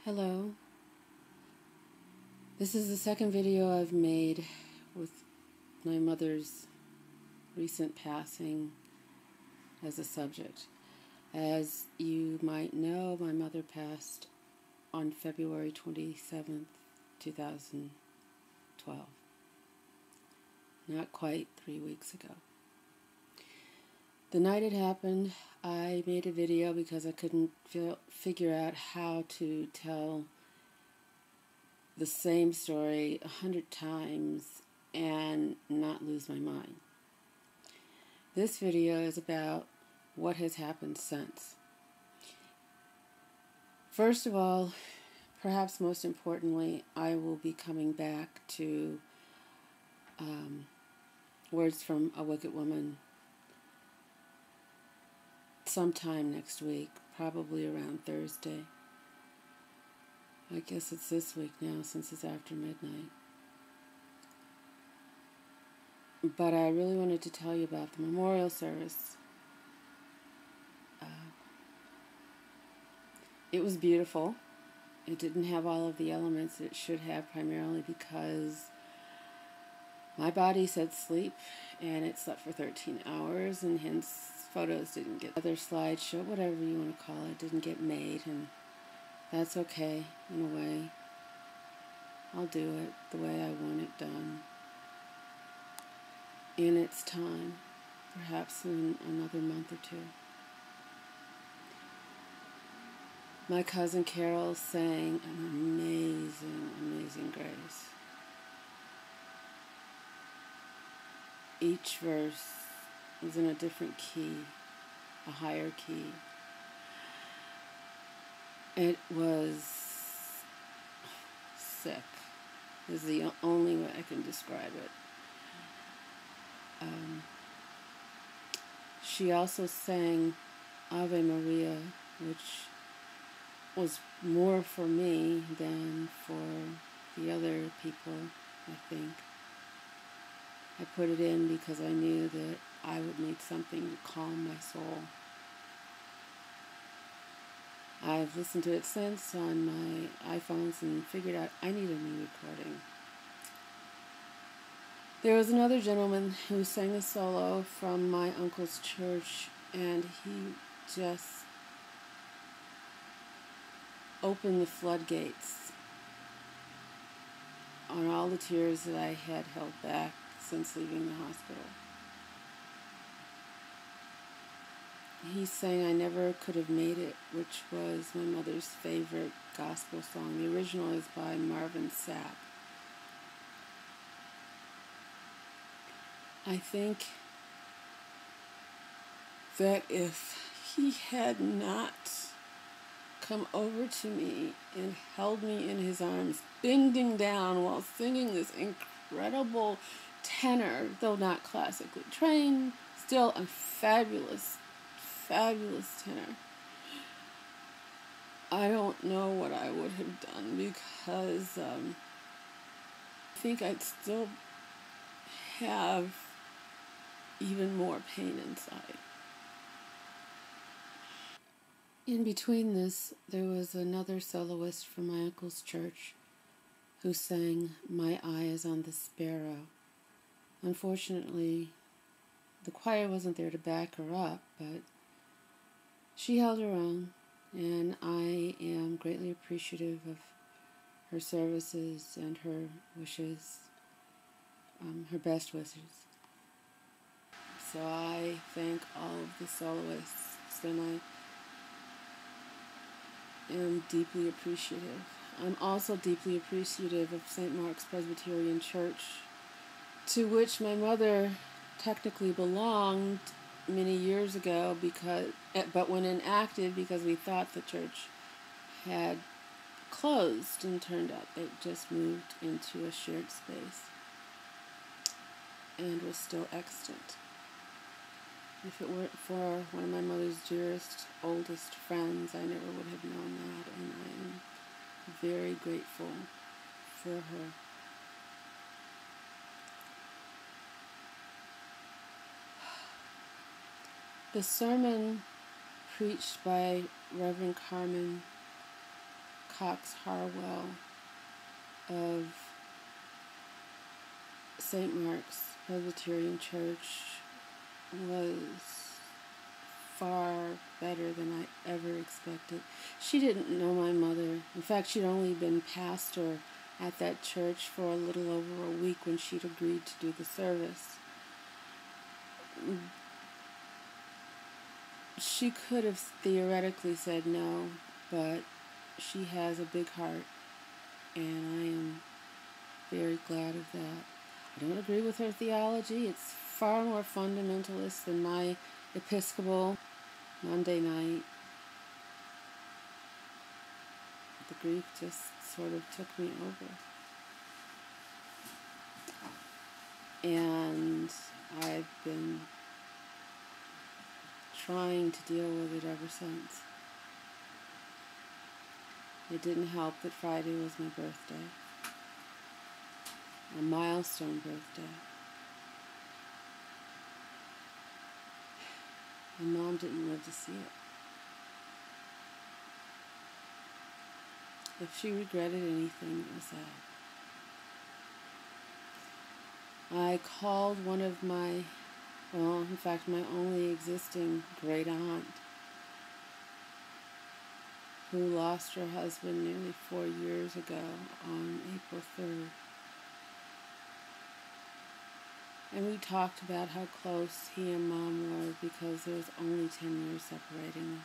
Hello. This is the second video I've made with my mother's recent passing as a subject. As you might know, my mother passed on February 27th, 2012. Not quite 3 weeks ago. The night it happened, I made a video because I couldn't figure out how to tell the same story 100 times and not lose my mind. This video is about what has happened since. First of all, perhaps most importantly, I will be coming back to Words from a Wicked Woman sometime next week, probably around Thursday. I guess it's this week now since it's after midnight. But I really wanted to tell you about the memorial service. It was beautiful. It didn't have all of the elements it should have, primarily because my body said sleep, and it slept for 13 hours, and hence photos didn't get, other slideshow, whatever you want to call it, didn't get made, and that's okay, in a way. I'll do it the way I want it done, in its time, perhaps in another month or two. My cousin Carol sang an amazing, amazing grace. Each verse was in a different key, a higher key. It was sick, is the only way I can describe it. She also sang Ave Maria, which was more for me than for the other people, I think. I put it in because I knew that I would need something to calm my soul. I've listened to it since on my iPhones and figured out I need a new recording. There was another gentleman who sang a solo from my uncle's church, and he just opened the floodgates on all the tears that I had held back since leaving the hospital. He sang I Never Could Have Made It, which was my mother's favorite gospel song. The original is by Marvin Sapp. I think that if he had not come over to me and held me in his arms, bending down while singing this incredible tenor, though not classically trained, still a fabulous, fabulous tenor, I don't know what I would have done, because I think I'd still have even more pain inside. In between this, there was another soloist from my uncle's church who sang My Eye is on the Sparrow. Unfortunately, the choir wasn't there to back her up, but she held her own, and I am greatly appreciative of her services and her wishes, her best wishes. So I thank all of the soloists, and I am deeply appreciative. I'm also deeply appreciative of St. Mark's Presbyterian Church, to which my mother technically belonged many years ago, but when inactive, because we thought the church had closed, and turned out they just moved into a shared space and was still extant. If it weren't for one of my mother's dearest, oldest friends, I never would have known that, and I am very grateful for her. The sermon preached by Reverend Carmen Cox Harwell of St. Mark's Presbyterian Church was far better than I ever expected. She didn't know my mother. In fact, she'd only been pastor at that church for a little over a week when she'd agreed to do the service. She could have theoretically said no, but she has a big heart, and I am very glad of that. I don't agree with her theology. It's far more fundamentalist than my Episcopal Monday night. The grief just sort of took me over. And I've been trying to deal with it ever since. It didn't help that Friday was my birthday. A milestone birthday. And Mom didn't live to see it. If she regretted anything, it was that. I called one of my, in fact, my only existing great aunt, who lost her husband nearly 4 years ago on April 3rd. And we talked about how close he and Mom were because there was only 10 years separating them.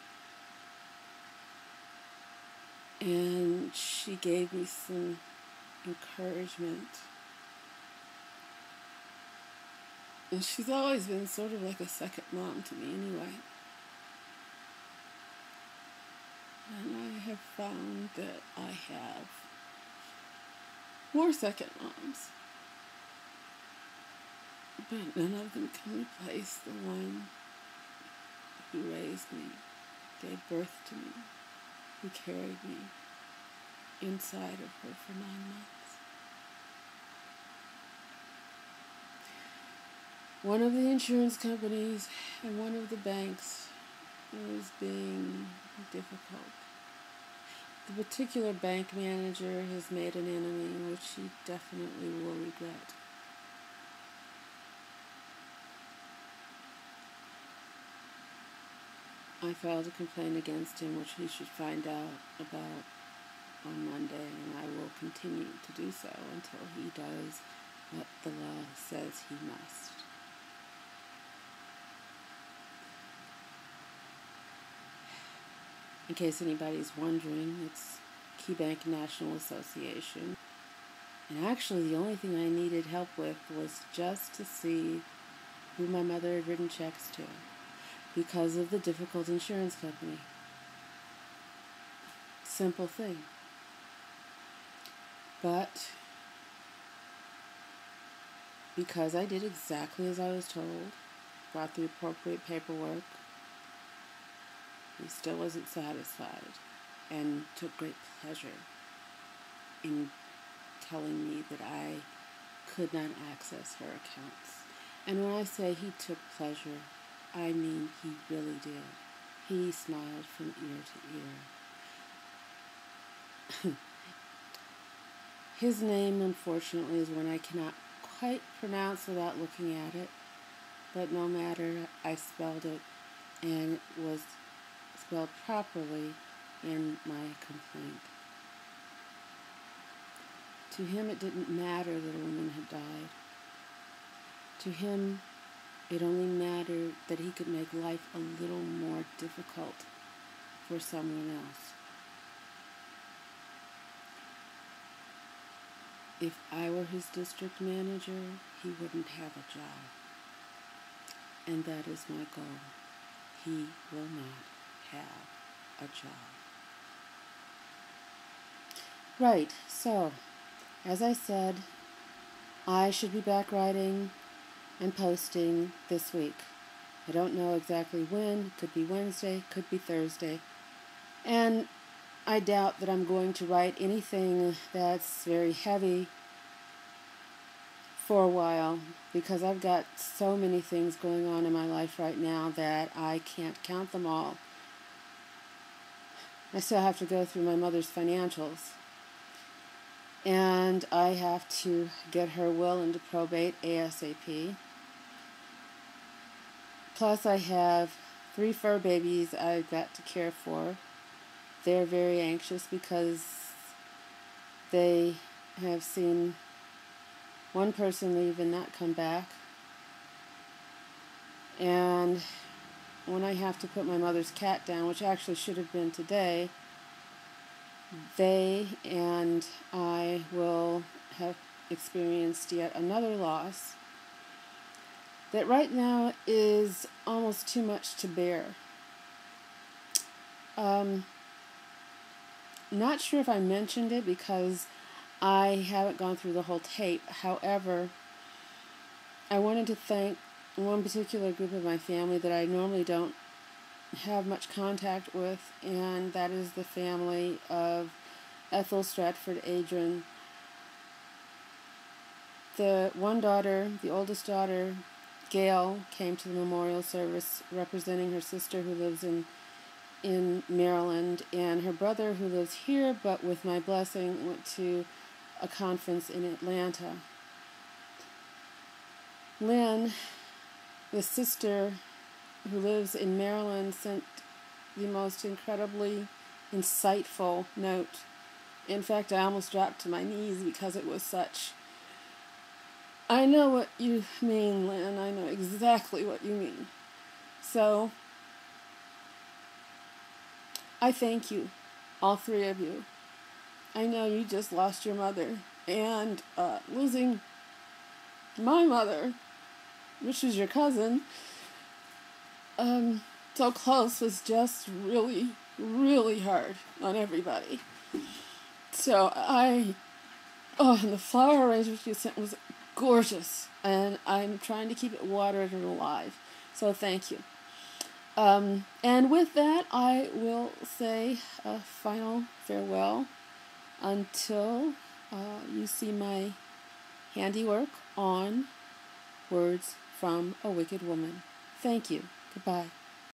And she gave me some encouragement. And she's always been sort of like a second mom to me anyway. And I have found that I have more second moms. But none of them can replace the one who raised me, gave birth to me, who carried me inside of her for 9 months. One of the insurance companies and one of the banks was being difficult. The particular bank manager has made an enemy, which he definitely will regret. I filed a complaint against him, which he should find out about on Monday, and I will continue to do so until he does what the law says he must. In case anybody's wondering, it's KeyBank National Association. And actually, the only thing I needed help with was just to see who my mother had written checks to, because of the difficult insurance company. Simple thing. But because I did exactly as I was told, brought the appropriate paperwork, he still wasn't satisfied and took great pleasure in telling me that I could not access her accounts. And when I say he took pleasure, I mean he really did. He smiled from ear to ear. His name, unfortunately, is one I cannot quite pronounce without looking at it, but no matter, I spelled it, and it was spelled properly in my complaint. To him, it didn't matter that a woman had died. To him, it only mattered that he could make life a little more difficult for someone else. If I were his district manager, he wouldn't have a job. And that is my goal. He will not have a job. Right, so, as I said, I should be back writing and posting this week. I don't know exactly when. It could be Wednesday, could be Thursday. And I doubt that I'm going to write anything that's very heavy for a while, because I've got so many things going on in my life right now that I can't count them all. I still have to go through my mother's financials. And I have to get her will into probate ASAP. Plus I have 3 fur babies I've got to care for. They're very anxious because they have seen one person leave and not come back. And when I have to put my mother's cat down, which actually should have been today, they and I will have experienced yet another loss that right now is almost too much to bear. Not sure if I mentioned it because I haven't gone through the whole tape. However, I wanted to thank one particular group of my family that I normally don't have much contact with, and that is the family of Ethel Stratford Adrine. The one daughter, the oldest daughter, Gail, came to the memorial service representing her sister who lives in Maryland, and her brother who lives here but with my blessing went to a conference in Atlanta. Lynn, the sister who lives in Maryland, sent the most incredibly insightful note. In fact, I almost dropped to my knees because it was such... I know what you mean, Lynn. I know exactly what you mean. So, I thank you, all 3 of you. I know you just lost your mother, and losing my mother, which is your cousin, so close, was just really, really hard on everybody. So and the flower arrangement you sent was gorgeous, and I'm trying to keep it watered and alive. So thank you. And with that, I will say a final farewell until you see my handiwork on Words from a Wicked Woman. Thank you. Goodbye.